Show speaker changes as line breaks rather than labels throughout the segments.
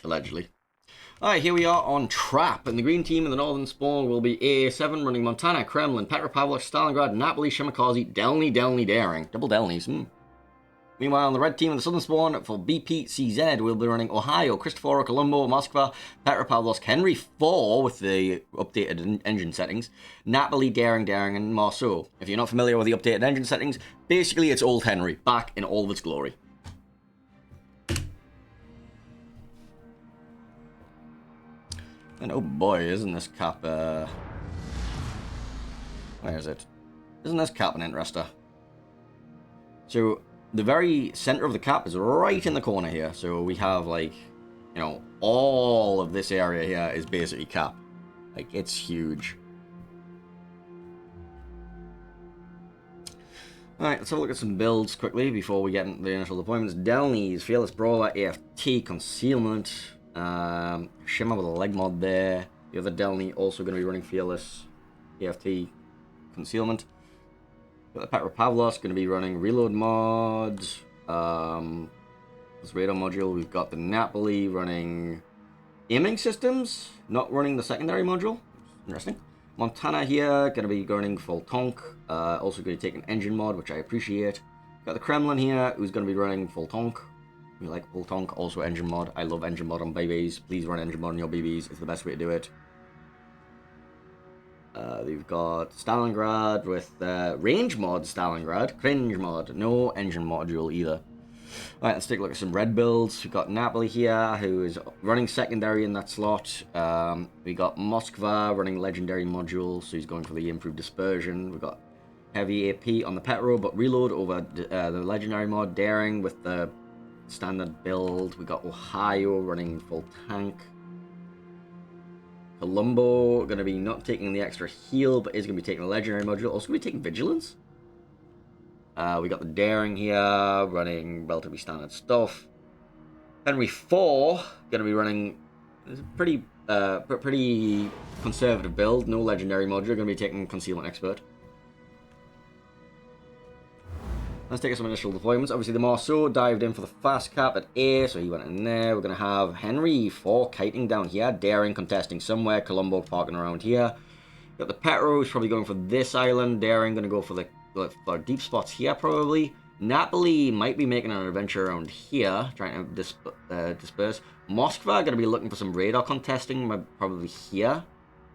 allegedly. Alright, here we are on Trap, and the green team in the northern spawn will be AA7 running Montana, Kremlin, Petropavlovsk, Stalingrad, Napoli, Shimakazi, Delny, Daring. Double Delnys, Meanwhile, on the red team in the southern spawn for BPCZ, we'll be running Ohio, Cristoforo, Colombo, Moskva, Petropavlovsk, Henry 4 with the updated engine settings, Napoli, Daring, and Marceau. If you're not familiar with the updated engine settings, basically it's old Henry, back in all of its glory. And oh boy, isn't this cap, where is it? Isn't this cap an interester? So, the very center of the cap is right in the corner here. So we have, like, you know, all of this area here is basically cap. Like, it's huge. Alright, let's have a look at some builds quickly before we get into the initial deployments. Delny's, Fearless Brawler, AFT, Concealment, Shimmer with a leg mod there. The other Delny also going to be running Fearless, AFT, Concealment. Got the Petropavlovsk going to be running Reload mod. This radar module. We've got the Napoli running aiming systems, not running the secondary module. Interesting. Montana here going to be running full tonk. Also going to take an engine mod, which I appreciate. Got the Kremlin here, who's going to be running full tonk. We like full tonk, also engine mod. I love engine mod on BBs. Please run engine mod on your BBs. It's the best way to do it. We've got Stalingrad with range mod Stalingrad, cringe mod, no engine module either. Alright, let's take a look at some red builds. We've got Napoli here, who is running secondary in that slot. We got Moskva running legendary module, so he's going for the improved dispersion. We've got heavy AP on the Petro, but reload over the legendary mod. Daring with the standard build. We got Ohio running full tank. Colombo going to be not taking the extra heal, but is going to be taking a legendary module. Also going to be taking vigilance. We got the Daring here, running relatively standard stuff. Henry 4 going to be running pretty conservative build, no legendary module. Going to be taking Concealment Expert. Let's take some initial deployments. Obviously, the Marceau dived in for the fast cap at A, so he went in there. We're going to have Henry 4 kiting down here, Daring contesting somewhere, Colombo parking around here. Got the Petro, who's probably going for this island. Daring going to go for the deep spots here, probably. Napoli might be making an adventure around here, trying to disperse. Moskva going to be looking for some radar contesting, probably here.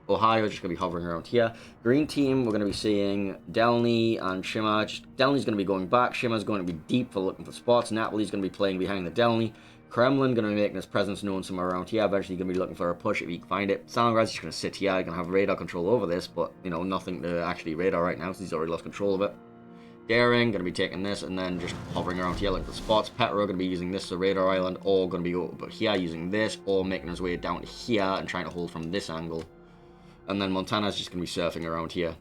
Ohio just going to be hovering around here. Green team, we're going to be seeing Delny and Shimmer. Delny's going to be going back. Shimmer's going to be deep for looking for spots. Napoli's going to be playing behind the Delny. Kremlin going to be making his presence known somewhere around here. Eventually going to be looking for a push if he can find it. Stalingrad's just going to sit here. He's going to have radar control over this, but, you know, nothing to actually radar right now, since he's already lost control of it. Daring going to be taking this and then just hovering around here looking for spots. Petro going to be using this as a radar island, or going to be over here using this, or making his way down to here and trying to hold from this angle. And then Montana's just going to be surfing around here.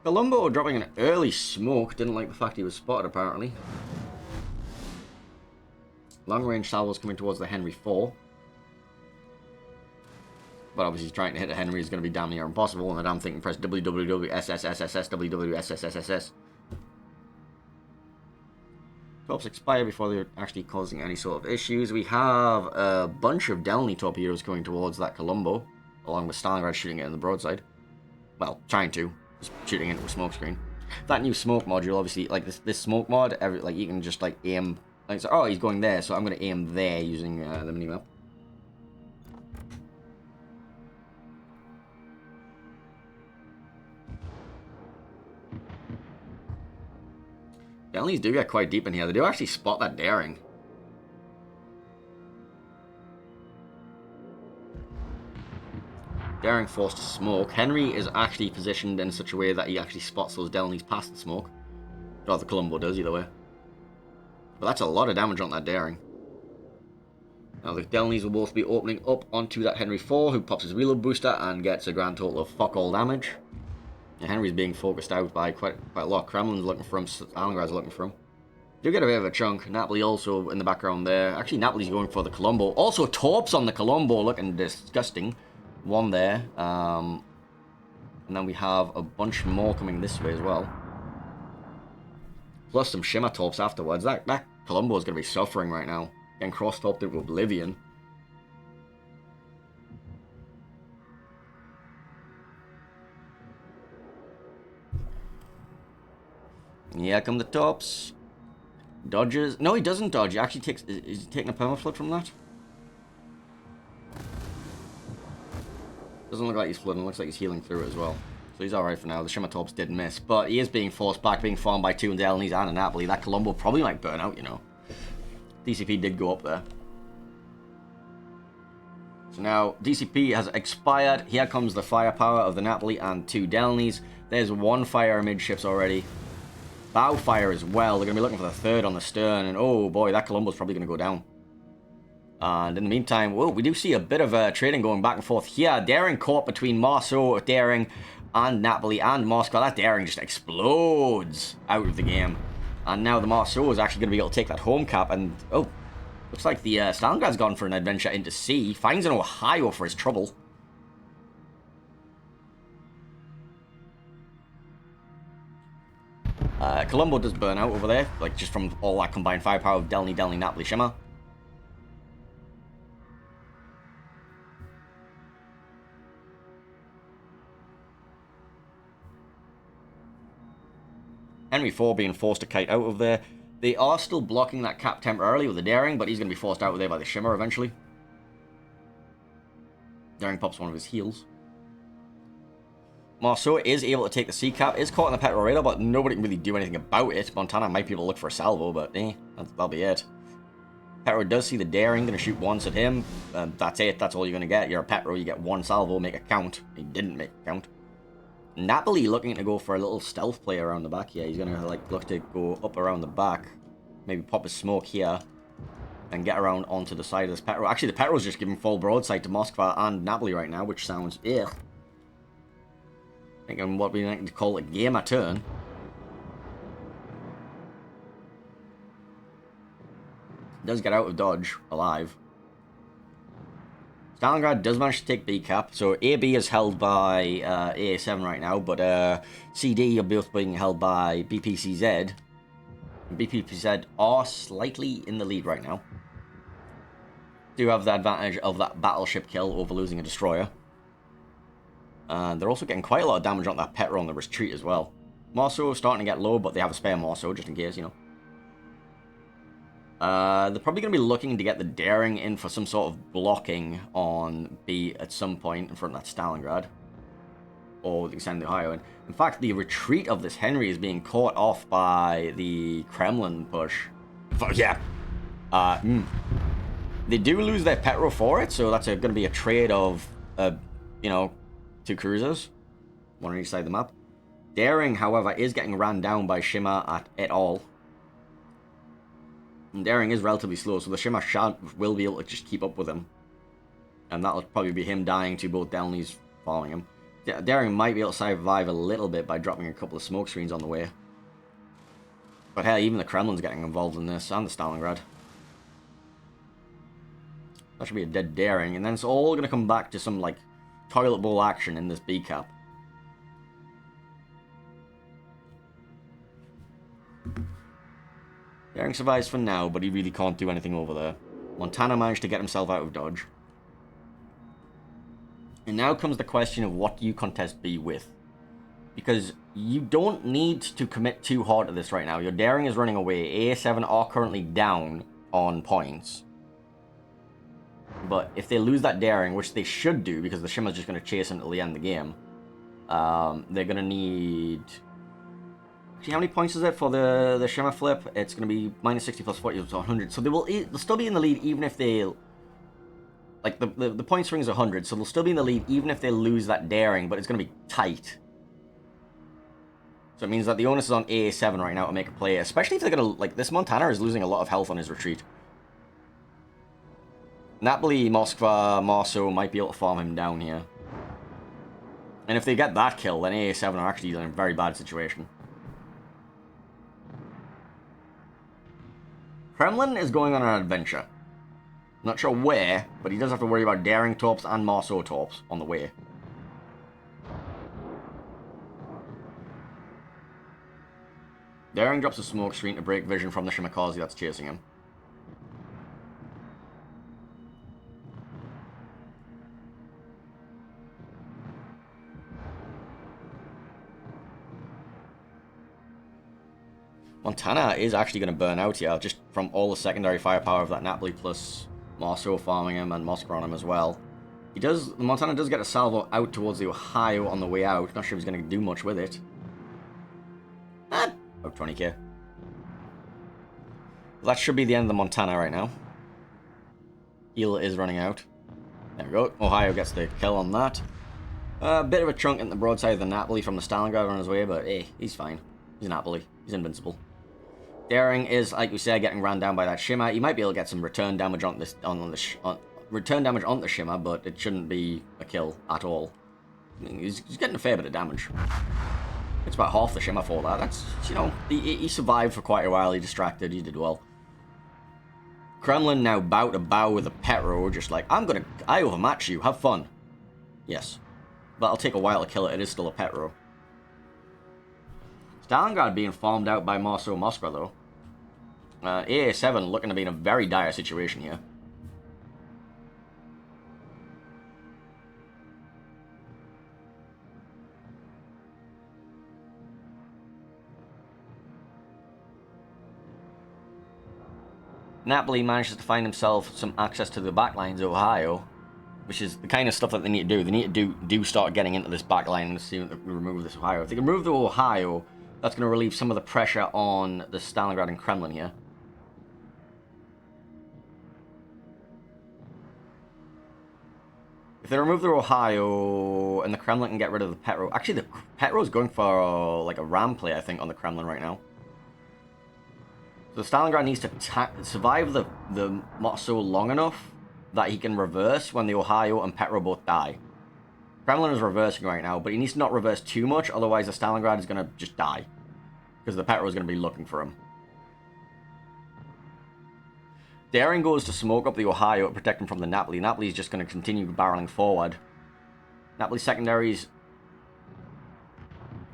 Colombo dropping an early smoke. Didn't like the fact he was spotted, apparently. Long-range salvos coming towards the Henry 4. But obviously trying to hit a Henry is going to be damn near impossible. And the damn thing press WWWSSSSS, WWSSSSS. Torps expire before they're actually causing any sort of issues. We have a bunch of Delny torpedoes going towards that Colombo, along with Stalingrad shooting it in the broadside. Well, trying to. Just shooting into a smoke screen. That new smoke module, obviously, like this smoke mod, like you can just like aim. Like, so, oh, he's going there, so I'm going to aim there using the minimap. Delnys do get quite deep in here. They do actually spot that Daring. Daring forced to smoke. Henry is actually positioned in such a way that he actually spots those Delnys past the smoke. Or the Colombo does, either way. But that's a lot of damage on that Daring. Now the Delnys will both be opening up onto that Henry 4, who pops his reload booster and gets a grand total of fuck all damage. Henry's being focused out by quite a lot. Kremlin's looking for him, Stalingrad's looking for him. Do get a bit of a chunk. Napoli also in the background there. Actually, Napoli's going for the Colombo. Also, Torps on the Colombo looking disgusting. One there. And then we have a bunch more coming this way as well. Plus some Shimmer Torps afterwards. That Columbo is going to be suffering right now. Getting cross-topped into oblivion. Yeah, come the tops. Dodges. No, he doesn't dodge. He actually takes... Is he taking a permaflood from that? Doesn't look like he's flooding. Looks like he's healing through it as well. So he's alright for now. The Shimmer Torps did miss. But he is being forced back, being farmed by 2 and Delnies and a Napoli. That Columbo probably might burn out, you know. DCP did go up there. So now, DCP has expired. Here comes the firepower of the Napoli and 2 Delnies. There's 1 fire midships already. Bow fire as well. They're going to be looking for the 3rd on the stern. And oh boy, that Columbo's probably going to go down. And in the meantime, whoa, we do see a bit of trading going back and forth here. Daring caught between Marceau, Daring, and Napoli, and Moscow. That Daring just explodes out of the game. And now the Marceau is actually going to be able to take that home cap. And, oh, looks like the Stalingrad's gone for an adventure into sea. Finds an Ohio for his trouble. Columbo does burn out over there, like just from all that combined firepower of Delny, Napoli, Shimmer. Henry IV being forced to kite out of there. They are still blocking that cap temporarily with the Daring, but he's going to be forced out of there by the Shimmer eventually. Daring pops one of his heals. Marceau is able to take the sea cap, is caught in the petrol radar, but nobody can really do anything about it. Montana might be able to look for a salvo, but that'll be it. Petro does see the Daring, going to shoot once at him, and that's it, that's all you're going to get. You're a Petro, you get 1 salvo, make it count. He didn't make it count. Napoli looking to go for a little stealth play around the back here. He's going to like look to go up around the back, maybe pop his smoke here, and get around onto the side of this Petro. Actually, the Petro's just giving full broadside to Moskva and Napoli right now, which sounds, thinking what we like to call a gamer turn. Does get out of dodge alive. Stalingrad does manage to take B cap, so AB is held by AA7 right now, but CD are both being held by BPCZ. BPCZ are slightly in the lead right now. Do have the advantage of that battleship kill over losing a destroyer. And they're also getting quite a lot of damage on that Petro on the retreat as well. Marceau starting to get low, but they have a spare Marceau just in case, you know. They're probably going to be looking to get the Daring in for some sort of blocking on B at some point in front of that Stalingrad. Or they can send the Ohio in. In fact, the retreat of this Henry is being caught off by the Kremlin push. Yeah. They do lose their Petro for it, so that's going to be a trade of, you know, 2 cruisers, 1 on each side of the map. Daring, however, is getting ran down by Shimmer et al. And Daring is relatively slow, so the Shimmer will be able to just keep up with him. And that'll probably be him dying to both Delnies following him. Daring might be able to survive a little bit by dropping a couple of smoke screens on the way. But hell, even the Kremlin's getting involved in this, and the Stalingrad. That should be a dead Daring, and then it's all going to come back to some, like, toilet bowl action in this B cap. Daring survives for now, but he really can't do anything over there. Montana managed to get himself out of dodge. And now comes the question of what do you contest B with? Because you don't need to commit too hard to this right now. Your Daring is running away. AA7 are currently down on points. But if they lose that Daring, which they should do, because the Shimmer's just going to chase until the end of the game, they're going to need... Actually, how many points is it for the Shimmer flip? It's going to be minus 60 plus 40, so 100. So they'll still be in the lead even if they... Like, the point swing is 100, so they'll still be in the lead even if they lose that Daring, but it's going to be tight. So it means that the onus is on AA7 right now to make a play, especially if they're going to... Like, this Montana is losing a lot of health on his retreat. Napoli, Moskva, Marceau might be able to farm him down here. And if they get that kill, then AA7 are actually in a very bad situation. Kremlin is going on an adventure. Not sure where, but he does have to worry about Daring Torps and Marceau Torps on the way. Daring drops a smoke screen to break vision from the Shimakaze that's chasing him. Montana is actually going to burn out here, just from all the secondary firepower of that Napoli plus Marceau farming him and Mosca on him as well. Montana does get a salvo out towards the Ohio on the way out. Not sure if he's going to do much with it. About 20k. That should be the end of the Montana right now. Heal is running out. There we go. Ohio gets the kill on that. A bit of a chunk in the broadside of the Napoli from the Stalingrad on his way, but hey, he's fine. He's Napoli. He's invincible. Daring is, like we said, getting ran down by that Shimmer. You might be able to get some return damage on this return damage on the Shimmer, but it shouldn't be a kill at all. I mean, he's getting a fair bit of damage. It's about half the Shimmer for that. That's, you know, he survived for quite a while. He distracted. He did well. Kremlin now bow to bow with a Petro, just like, I overmatch you. Have fun. Yes. But I'll take a while to kill it. It is still a Petro. Stalingrad being farmed out by Marceau Mosca, though. AA7 looking to be in a very dire situation here. Napoli manages to find himself some access to the backlines of Ohio, which is the kind of stuff that they need to do. They need to do start getting into this backline and see if they can remove this Ohio. If they can remove the Ohio, that's going to relieve some of the pressure on the Stalingrad and Kremlin here. If they remove the Ohio and the Kremlin can get rid of the Petro. Actually, the Petro's going for like a ram play, I think, on the Kremlin right now. So Stalingrad needs to survive the Motso long enough that he can reverse when the Ohio and Petro both die. Kremlin is reversing right now, but he needs to not reverse too much, otherwise the Stalingrad is going to just die. Because the Petro is going to be looking for him. Daring goes to smoke up the Ohio to protect him from the Napoli. Napoli is just going to continue barreling forward. Napoli secondaries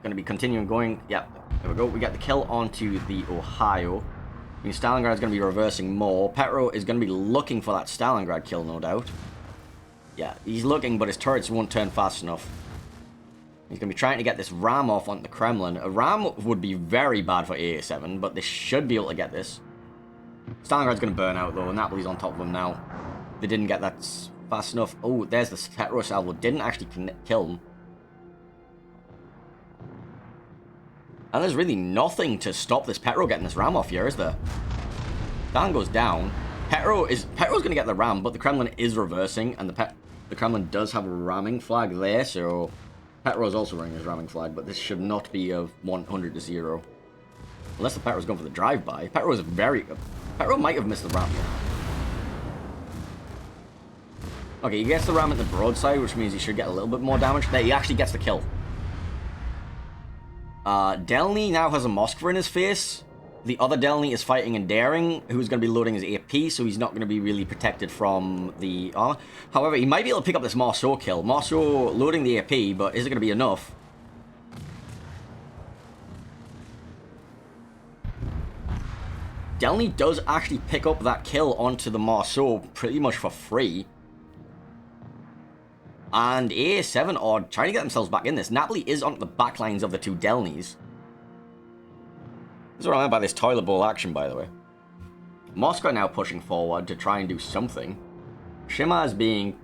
going to be continuing going. Yep, there we go. We get the kill onto the Ohio. I mean, Stalingrad is going to be reversing more. Petro is going to be looking for that Stalingrad kill, no doubt. Yeah, he's looking, but his turrets won't turn fast enough. He's going to be trying to get this ram off onto the Kremlin. A ram would be very bad for AA7, but they should be able to get this. Stalingrad's going to burn out, though, and Napoli's on top of him now. They didn't get that fast enough. Oh, there's the Petro salvo. Didn't actually kill him. And there's really nothing to stop this Petro getting this ram off here, is there? Dan goes down. Petro's going to get the ram, but the Kremlin is reversing, and the Kremlin does have a ramming flag there, so Petro's also running his ramming flag, but this should not be a 100 to 0. Unless the Petro's going for the drive-by. Petro might have missed the ram here. Okay, he gets the ram at the broadside, which means he should get a little bit more damage. There, he actually gets the kill. Delny now has a Moskva in his face. The other Delny is fighting in Daring, who's going to be loading his AP, so he's not going to be really protected from the armor. However, he might be able to pick up this Marceau kill. Marceau loading the AP, but is it going to be enough? Delny does actually pick up that kill onto the Marceau pretty much for free. And AA7 are trying to get themselves back in this. Napoli is on the backlines of the two Delnys. This is what I meant by this toilet bowl action, by the way. Moscow now pushing forward to try and do something. Shima is being...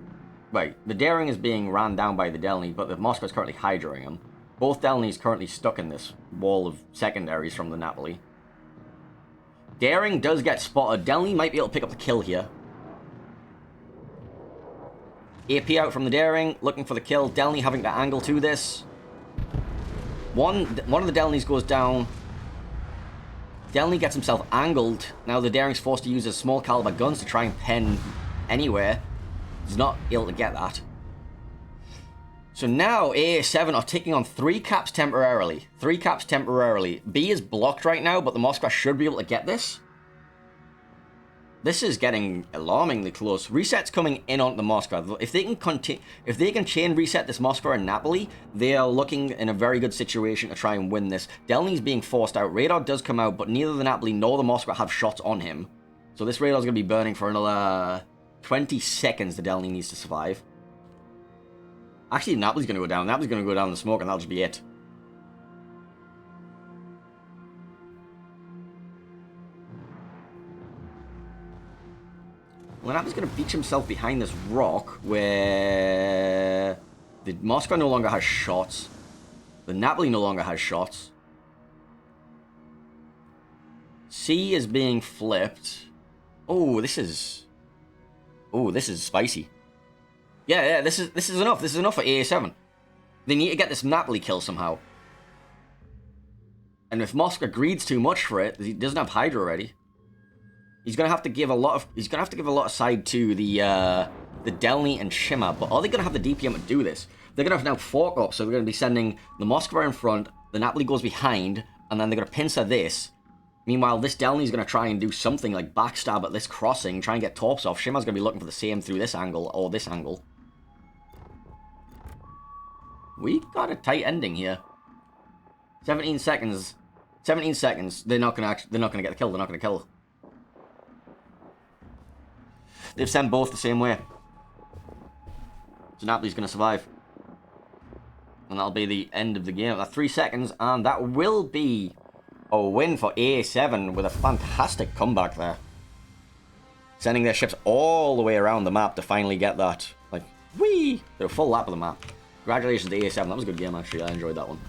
Right, the Daring is being ran down by the Delny, but the Moscow is currently hydroing him. Both Delnys currently stuck in this wall of secondaries from the Napoli. Daring does get spotted. Delny might be able to pick up the kill here. AP out from the Daring, looking for the kill. Delny having to angle to this. One of the Delnys goes down. Delny gets himself angled. Now the Daring's forced to use his small caliber guns to try and pen anywhere. He's not able to get that. So now AA7 are taking on 3 caps temporarily. 3 caps temporarily. B is blocked right now, but the Moskva should be able to get this. This is getting alarmingly close. Reset's coming in onto the Moscow. If they can chain reset this Moscow and Napoli, they are looking in a very good situation to try and win this. Delny's being forced out. Radar does come out, but neither the Napoli nor the Moscow have shots on him. So this radar's going to be burning for another 20 seconds. The Delny needs to survive. Actually, Napoli's going to go down. Napoli's going to go down in the smoke, and that'll just be it. Well, Napoli's going to beach himself behind this rock where the Moscow no longer has shots. The Napoli no longer has shots. C is being flipped. Oh, this is spicy. Yeah, this is enough. This is enough for AA7. They need to get this Napoli kill somehow. And if Moscow greeds too much for it, he doesn't have Hydra already. He's gonna have to give a lot of side to the Delny and Shimmer, but are they gonna have the DPM to do this? They're gonna have to now fork up, so they're gonna be sending the Moskva in front, the Napoli goes behind, and then they're gonna pincer this. Meanwhile, this Delny's gonna try and do something like backstab at this crossing, try and get torps off. Shimmer's gonna be looking for the same through this angle or this angle. We got a tight ending here. 17 seconds. 17 seconds. They're not gonna get the kill. They're not gonna kill. They've sent both the same way. So Napoli's going to survive. And that'll be the end of the game. That's 3 seconds, and that will be a win for AA7 with a fantastic comeback there. Sending their ships all the way around the map to finally get that, like, whee! They're a full lap of the map. Congratulations to AA7. That was a good game, actually. I enjoyed that one.